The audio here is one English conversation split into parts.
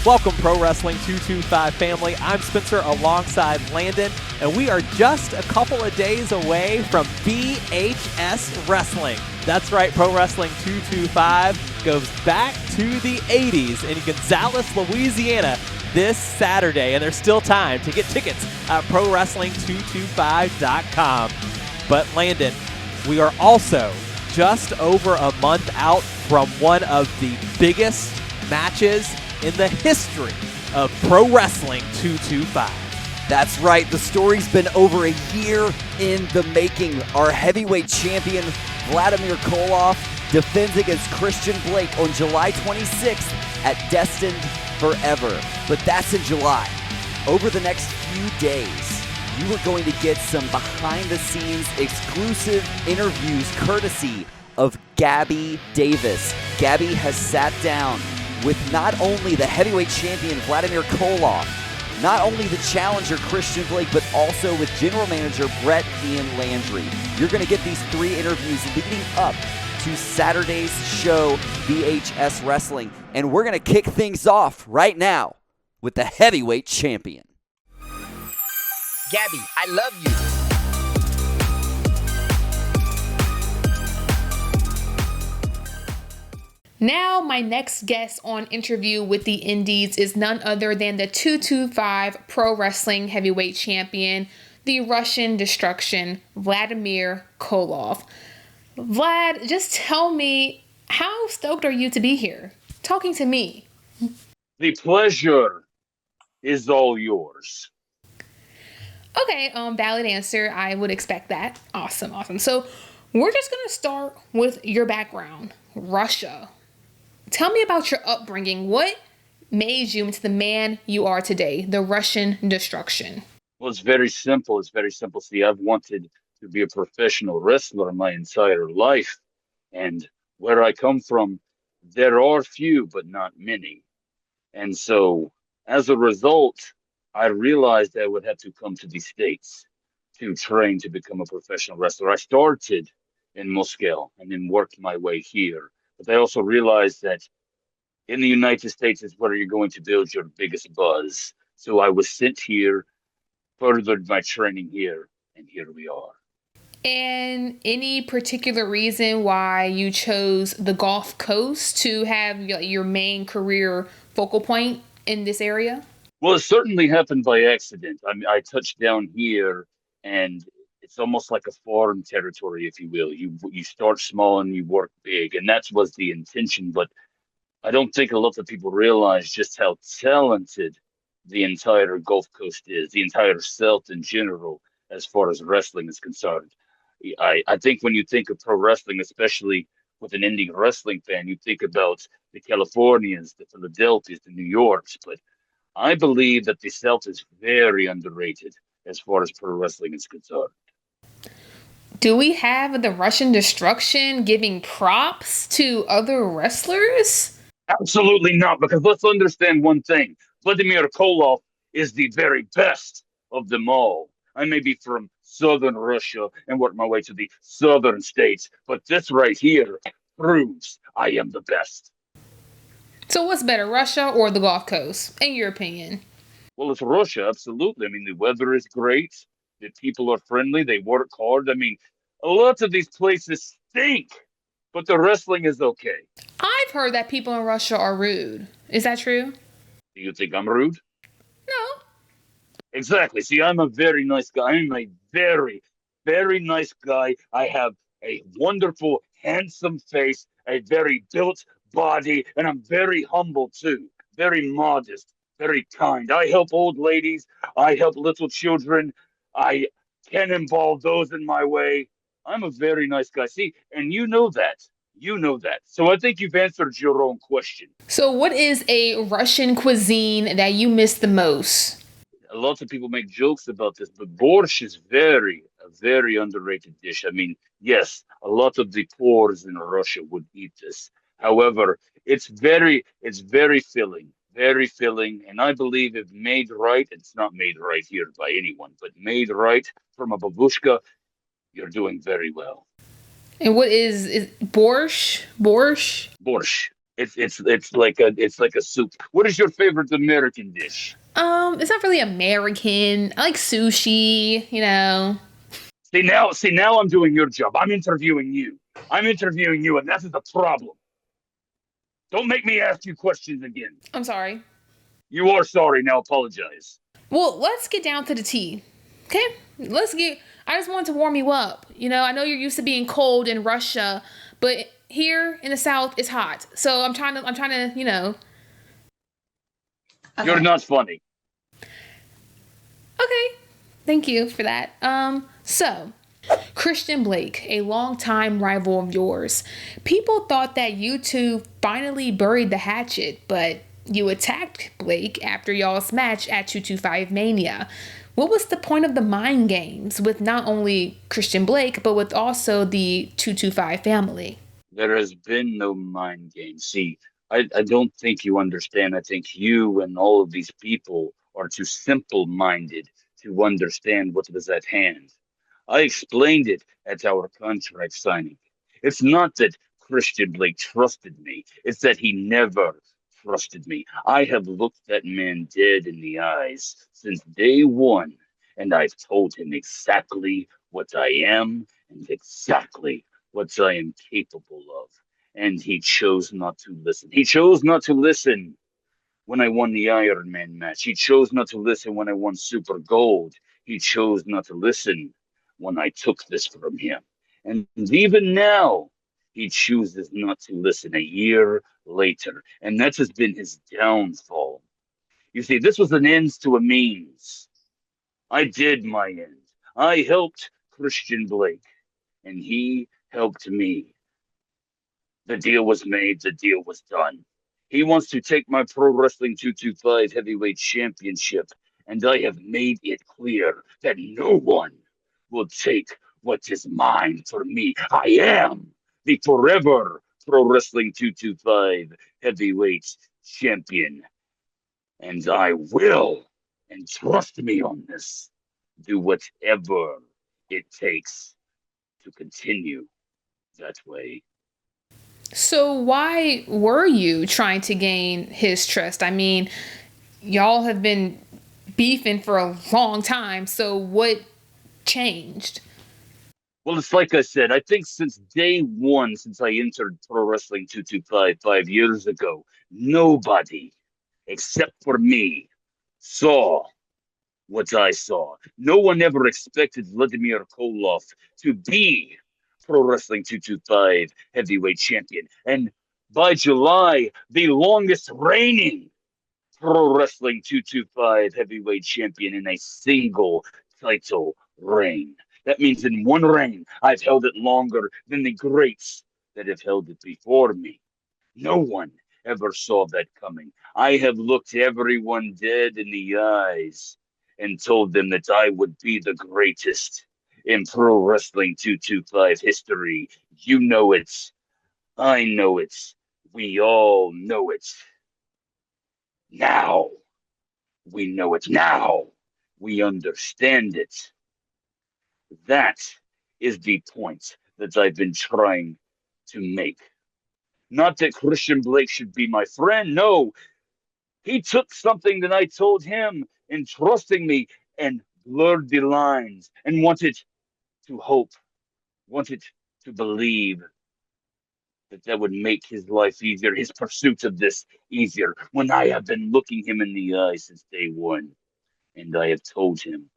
Welcome, Pro Wrestling 225 family. I'm Spencer alongside Landon, and we are just a couple of days away from VHS Wrestling. That's right, Pro Wrestling 225 goes back to the 80s in Gonzales, Louisiana this Saturday, and there's still time to get tickets at ProWrestling225.com. But Landon, we are also just over a month out from one of the biggest matches in the history of Pro Wrestling 225. That's right. The story's been over a year in the making. Our heavyweight champion, Vladimir Koloff, defends against Christian Blake on July 26th at Destined Forever. But that's in July. Over the next few days, you are going to get some behind-the-scenes exclusive interviews courtesy of Gabby Davis. Gabby has sat down with not only the heavyweight champion Vladimir Koloff, not only the challenger Christian Blake, but also with general manager Brett Ian Landry. You're going to get these three interviews leading up to Saturday's show, VHS Wrestling. And we're going to kick things off right now with the heavyweight champion. Gabby, I love you. Now, my next guest on Interview with the Indies is none other than the 225 Pro Wrestling Heavyweight Champion, the Russian Destruction, Vladimir Koloff. Vlad, just tell me, how stoked are you to be here, talking to me? The pleasure is all yours. Okay, valid answer. I would expect that. Awesome. So, we're just going to start with your background, Russia. Tell me about your upbringing. What made you into the man you are today, the Russian Destruction? Well, it's very simple. See, I've wanted to be a professional wrestler my entire life. And where I come from, there are few, but not many. And so, as a result, I realized I would have to come to the States to train to become a professional wrestler. I started in Moscow and then worked my way here. But I also realized that in the United States is where you're going to build your biggest buzz. So I was sent here, furthered my training here, and here we are. And any particular reason why you chose the Gulf Coast to have your main career focal point in this area? Well, it certainly happened by accident. I mean, I touched down here, and it's almost like a foreign territory, if you will. You start small and you work big, and that was the intention. But I don't think a lot of people realize just how talented the entire Gulf Coast is, the entire South in general, as far as wrestling is concerned. I think when you think of pro wrestling, especially with an indie wrestling fan, you think about the Californians, the Philadelphias, the New Yorks. But I believe that the South is very underrated as far as pro wrestling is concerned. Do we have the Russian Destruction giving props to other wrestlers? Absolutely not, because let's understand one thing. Vladimir Koloff is the very best of them all. I may be from southern Russia and work my way to the southern states, but this right here proves I am the best. So what's better, Russia or the Gulf Coast, in your opinion? Well, it's Russia, absolutely. I mean, the weather is great. The people are friendly. They work hard. I mean, a lot of these places stink, but the wrestling is okay. I've heard that people in Russia are rude. Is that true? Do you think I'm rude? No. Exactly. See, I'm a very nice guy. I'm a very, very nice guy. I have a wonderful, handsome face, a very built body, and I'm very humble too. Very modest, very kind. I help old ladies. I help little children. I can involve those in my way. I'm a very nice guy. See, and you know that. You know that. So I think you've answered your own question. So what is a Russian cuisine that you miss the most? A lot of people make jokes about this, but borscht is a very underrated dish. I mean, yes, a lot of the poors in Russia would eat this. However, it's very filling, and I believe if made right, it's not made right here by anyone, but made right from a babushka, you're doing very well. And what is borscht? Borscht? Borscht. It's like a soup. What is your favorite American dish? It's not really American. I like sushi, you know. See now I'm doing your job. I'm interviewing you. And that's the problem. Don't make me ask you questions again. I'm sorry. You are sorry, now apologize. Well, let's get down to the tea. Okay? I just wanted to warm you up. You know, I know you're used to being cold in Russia, but here in the South it's hot. So I'm trying to, you know. You're not funny. Okay. Thank you for that. So Christian Blake, a longtime rival of yours. People thought that you two finally buried the hatchet, but you attacked Blake after y'all's match at 225 Mania. What was the point of the mind games with not only Christian Blake, but with also the 225 family? There has been no mind game. See, I don't think you understand. I think you and all of these people are too simple minded to understand what was at hand. I explained it at our contract signing. It's not that Christian Blake trusted me, it's that he never trusted me. I have looked that man dead in the eyes since day one, and I've told him exactly what I am and exactly what I am capable of. And he chose not to listen. He chose not to listen when I won the Iron Man match. He chose not to listen when I won Super Gold. He chose not to listen when I took this from him. And even now, he chooses not to listen a year later. And that has been his downfall. You see, this was an ends to a means. I did my end. I helped Christian Blake, and he helped me. The deal was made, the deal was done. He wants to take my Pro Wrestling 225 Heavyweight Championship, and I have made it clear that no one will take what is mine for me. I am the forever Pro Wrestling 225 Heavyweight Champion, and I will, and trust me on this, do whatever it takes to continue that way. So why were you trying to gain his trust? I mean, y'all have been beefing for a long time. So what changed? Well, it's like I said, I think since day one, since I entered Pro Wrestling 225 5 years ago, nobody except for me saw what I saw. No one ever expected Vladimir Koloff to be Pro Wrestling 225 heavyweight champion. And by July, the longest reigning Pro Wrestling 225 heavyweight champion in a single title reign. That means in one reign, I've held it longer than the greats that have held it before me. No one ever saw that coming. I have looked everyone dead in the eyes and told them that I would be the greatest in Pro Wrestling 225 history. You know it. I know it. We all know it. Now. We know it now. We understand it. That is the point that I've been trying to make. Not that Christian Blake should be my friend. No, he took something that I told him in trusting me and blurred the lines and wanted to hope, wanted to believe that that would make his life easier, his pursuit of this easier, when I have been looking him in the eye since day one. And I have told him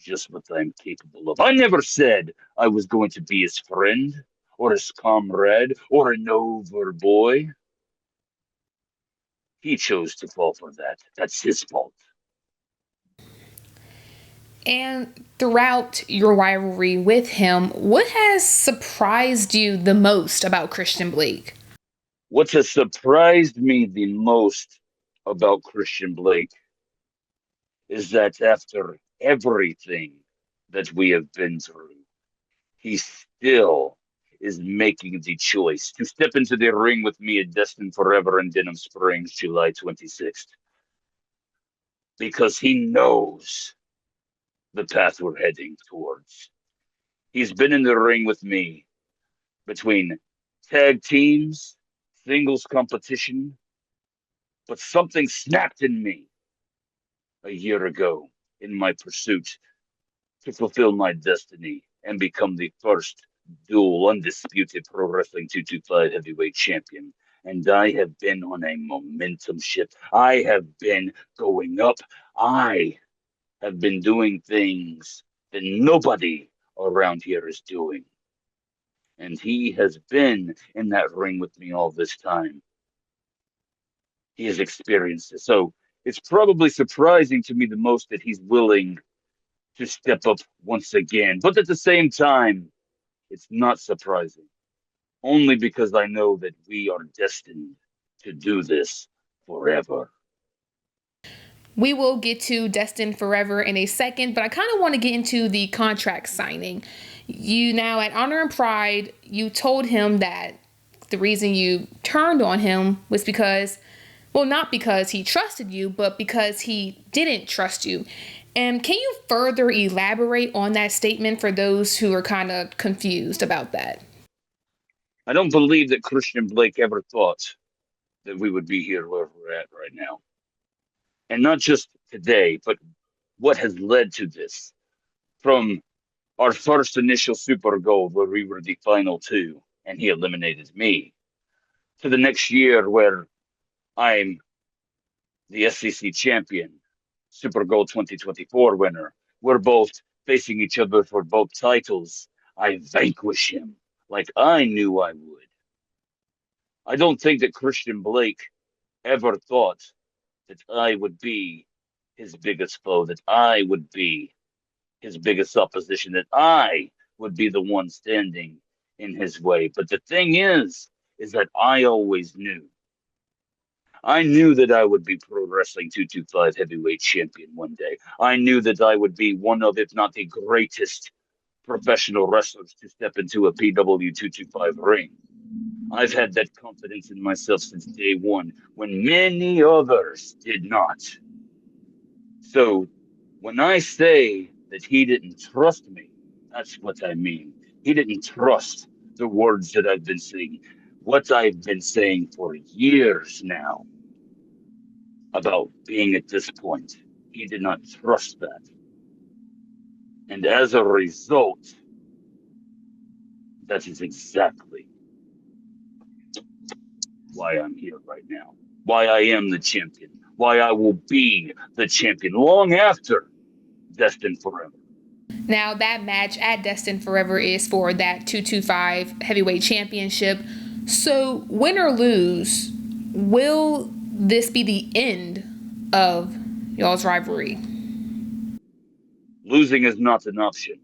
just what I'm capable of. I never said I was going to be his friend or his comrade or an over boy. He chose to fall for that. That's his fault. And throughout your rivalry with him, what has surprised you the most about Christian Blake? What has surprised me the most about Christian Blake is that after everything that we have been through, he still is making the choice to step into the ring with me at Destined Forever in Denham Springs, July 26th, because he knows the path we're heading towards. He's been in the ring with me between tag teams, singles competition, but something snapped in me a year ago in my pursuit to fulfill my destiny and become the first dual undisputed Pro Wrestling 225 heavyweight champion. And I have been on a momentum shift. I have been going up. I have been doing things that nobody around here is doing. And he has been in that ring with me all this time. He has experienced it. So it's probably surprising to me the most that he's willing to step up once again. But at the same time, it's not surprising, only because I know that we are destined to do this forever. We will get to Destined Forever in a second, but I kind of want to get into the contract signing. You now at Honor and Pride, you told him that the reason you turned on him was because, well, not because he trusted you, but because he didn't trust you. And can you further elaborate on that statement for those who are kind of confused about that? I don't believe that Christian Blake ever thought that we would be here where we're at right now. And not just today, but what has led to this. From our first initial Super Gold, where we were the final two, and he eliminated me, to the next year where I'm the SEC champion, Super Gold 2024 winner. We're both facing each other for both titles. I vanquish him like I knew I would. I don't think that Christian Blake ever thought that I would be his biggest foe, that I would be his biggest opposition, that I would be the one standing in his way. But the thing is that I always knew. I knew that I would be Pro Wrestling 225 heavyweight champion one day. I knew that I would be one of, if not the greatest professional wrestlers to step into a PW225 ring. I've had that confidence in myself since day one, when many others did not. So when I say that he didn't trust me, that's what I mean. He didn't trust the words that I've been saying, what I've been saying for years now about being at this point. He did not trust that. And as a result, that is exactly why I'm here right now, why I am the champion, why I will be the champion long after Destined Forever. Now, that match at Destined Forever is for that 225 heavyweight championship. So, win or lose, will this be the end of y'all's rivalry? Losing is not an option.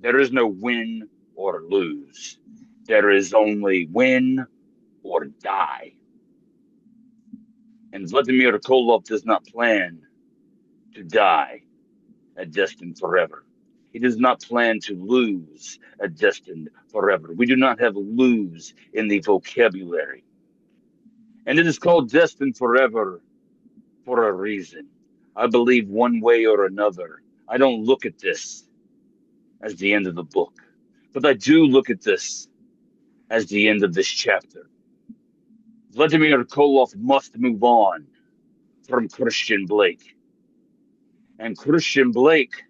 There is no win or lose. There is only win or die. And Vladimir Koloff does not plan to die at Destined Forever. He does not plan to lose at Destined Forever. We do not have lose in the vocabulary. And it is called Destined Forever for a reason. I believe one way or another. I don't look at this as the end of the book, but I do look at this as the end of this chapter. Vladimir Koloff must move on from Christian Blake. And Christian Blake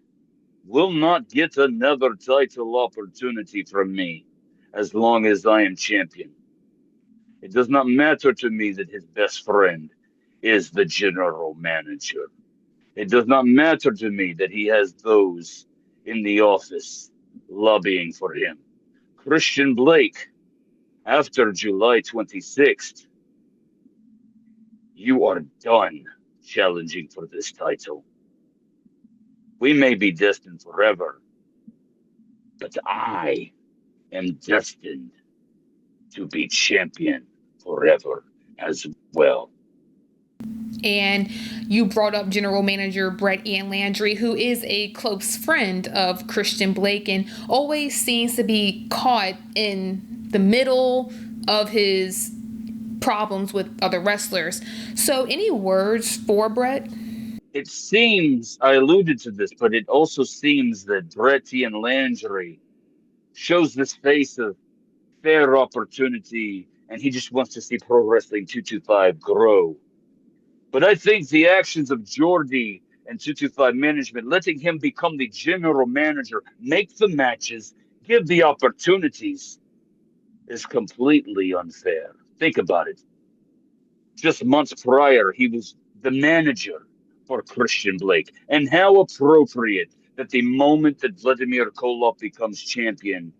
will not get another title opportunity from me as long as I am champion. It does not matter to me that his best friend is the general manager. It does not matter to me that he has those in the office lobbying for him. Christian Blake, after July 26th, you are done challenging for this title. We may be destined forever, but I am destined to be champion forever as well. And you brought up General Manager Brett Ian Landry, who is a close friend of Christian Blake and always seems to be caught in the middle of his problems with other wrestlers. So any words for Brett? It seems, I alluded to this, but it also seems that Brett Ian Landry shows this face of fair opportunity and he just wants to see Pro Wrestling 225 grow. But I think the actions of Jordy and 225 management, letting him become the general manager, make the matches, give the opportunities, is completely unfair. Think about it. Just months prior, he was the manager for Christian Blake. And how appropriate that the moment that Vladimir Koloff becomes champion,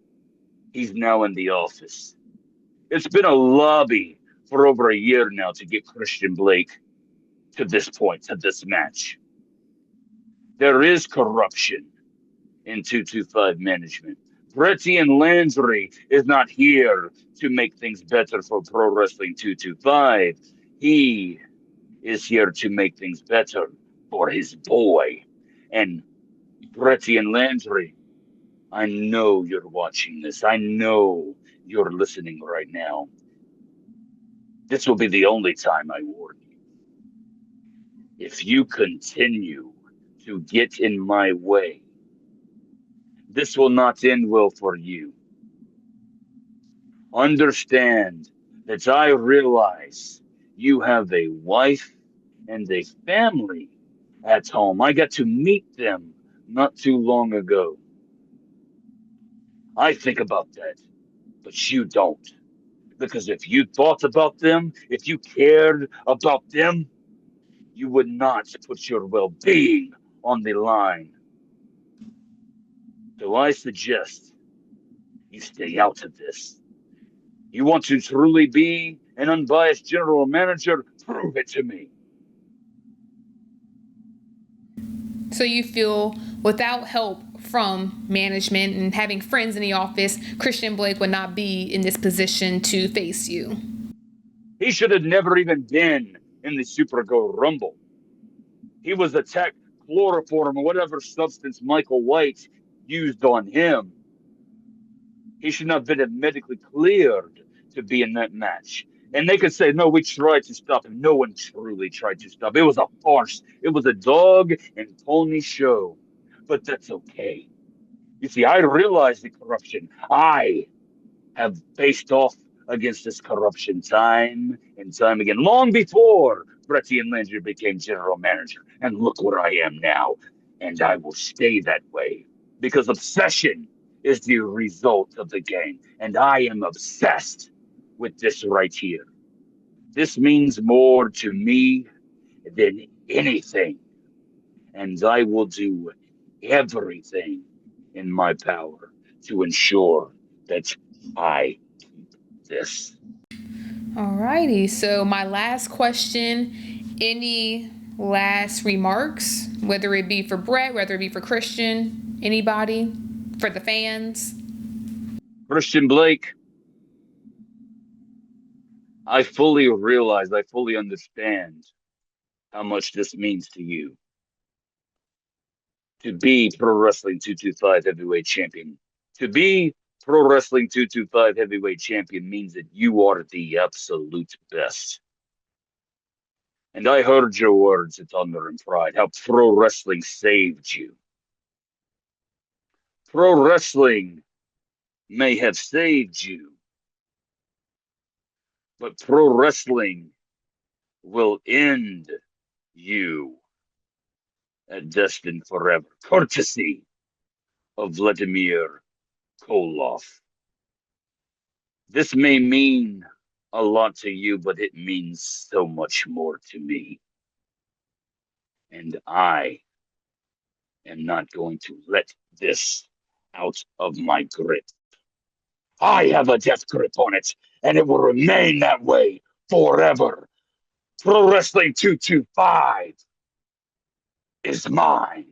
he's now in the office. It's been a lobby for over a year now to get Christian Blake to this point, to this match. There is corruption in 225 management. Pretty and Landry is not here to make things better for Pro Wrestling 225. He is here to make things better for his boy. And Pretty and Landry, I know you're watching this. I know you're listening right now. This will be the only time I warn you. If you continue to get in my way, this will not end well for you. Understand that I realize you have a wife and a family at home. I got to meet them not too long ago. I think about that, but you don't. Because if you thought about them, if you cared about them, you would not put your well-being on the line. So I suggest you stay out of this. You want to truly be an unbiased general manager? Prove it to me. So you feel without help from management and having friends in the office, Christian Blake would not be in this position to face you? He should have never even been in the Super Go Rumble. He was attacked chloroform or whatever substance Michael White used on him. He should not have been medically cleared to be in that match. And they could say, no, we tried to stop him. No one truly tried to stop him. It was a farce. It was a dog and pony show. But that's okay. You see, I realize the corruption. I have faced off against this corruption time and time again, long before Pretty and Landry became general manager. And look where I am now. And I will stay that way because obsession is the result of the game. And I am obsessed with this right here. This means more to me than anything. And I will do everything in my power to ensure that I keep this. Alrighty, so my last question, any last remarks, whether it be for Brett, whether it be for Christian, anybody, for the fans? Christian Blake, I fully realize, I fully understand how much this means to you. To be Pro Wrestling 225 heavyweight champion. To be Pro Wrestling 225 heavyweight champion means that you are the absolute best. And I heard your words at Thunder and Pride, how pro wrestling saved you. Pro wrestling may have saved you, but pro wrestling will end you at Destined Forever, courtesy of Vladimir Koloff. This may mean a lot to you, but it means so much more to me. And I am not going to let this out of my grip. I have a death grip on it, and it will remain that way forever. Pro Wrestling 225 is mine.